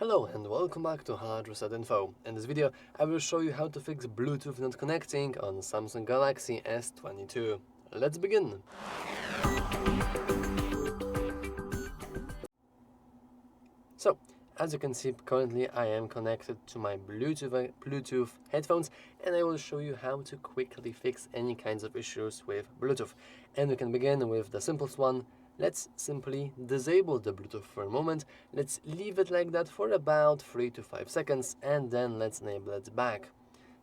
Hello and welcome back to HardReset.Info. In this video, I will show you how to fix Bluetooth not connecting on SAMSUNG Galaxy S22. Let's begin. So, as you can see, currently I am connected to my Bluetooth headphones, and I will show you how to quickly fix any kinds of issues with Bluetooth. And we can begin with the simplest one. Let's simply disable the Bluetooth for a moment. Let's leave it like that for about 3 to 5 seconds, and then let's enable it back.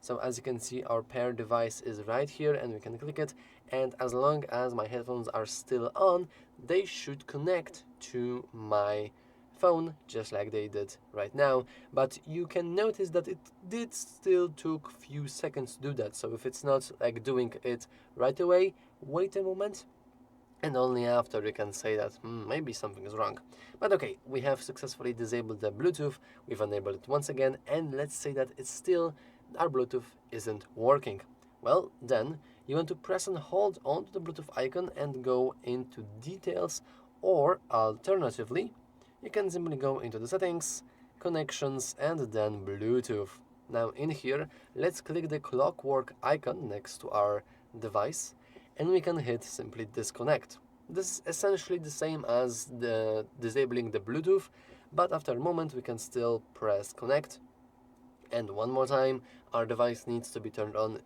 So as you can see, our pair device is right here, and we can click it, and as long as my headphones are still on, they should connect to my phone just like they did right now. But you can notice that it did still took few seconds to do that. So if it's not like doing it right away, wait a moment, and only after you can say that maybe something is wrong. But okay, we have successfully disabled the Bluetooth, we've enabled it once again, and let's say that it's still, our Bluetooth isn't working. Well, then you want to press and hold onto the Bluetooth icon and go into details, or alternatively, you can simply go into the settings, connections, and then Bluetooth. Now in here, let's click the clockwork icon next to our device, and we can hit simply disconnect. This is essentially the same as disabling the Bluetooth, but after a moment we can still press connect. And one more time, our device needs to be turned on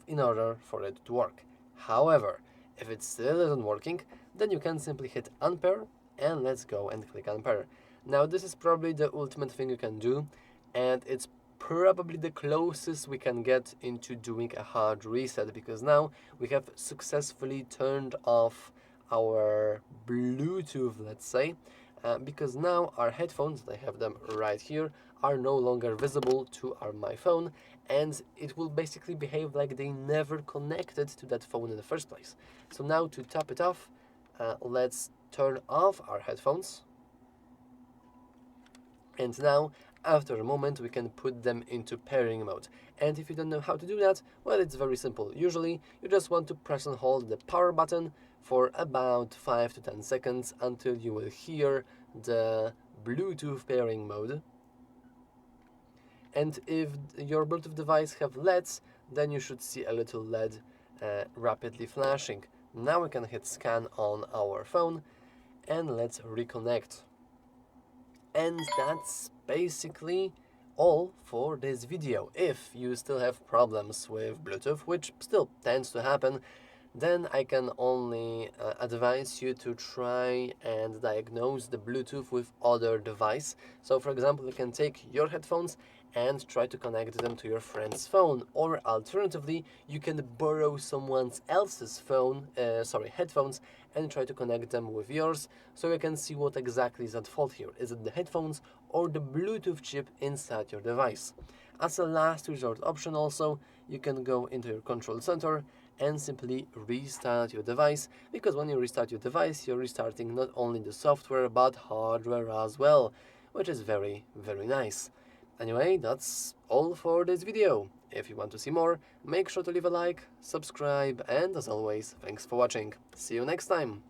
in order for it to work. However, if it still isn't working, then you can simply hit Unpair, and let's go and click Unpair. Now this is probably the ultimate thing you can do, and it's probably the closest we can get into doing a hard reset, because now we have successfully turned off our Bluetooth, let's say, because now our headphones, I have them right here, are no longer visible to my phone, and it will basically behave like they never connected to that phone in the first place. So now to top it off, let's turn off our headphones, and now after a moment we can put them into pairing mode. And if you don't know how to do that, well, it's very simple. Usually you just want to press and hold the power button for about 5 to 10 seconds until you will hear the Bluetooth pairing mode. And if your Bluetooth device have LEDs, then you should see a little LED rapidly flashing. Now we can hit scan on our phone, and let's reconnect. And that's basically all for this video. If you still have problems with Bluetooth, which still tends to happen, then I can only advise you to try and diagnose the Bluetooth with other device. So for example, you can take your headphones and try to connect them to your friend's phone, or alternatively, you can borrow someone else's headphones, and try to connect them with yours, so you can see what exactly is at fault here. Is it the headphones or the Bluetooth chip inside your device? As a last resort option also, you can go into your control center and simply restart your device, because when you restart your device, you're restarting not only the software but hardware as well, which is very, very nice. Anyway, that's all for this video. If you want to see more, make sure to leave a like, subscribe, and as always, thanks for watching. See you next time!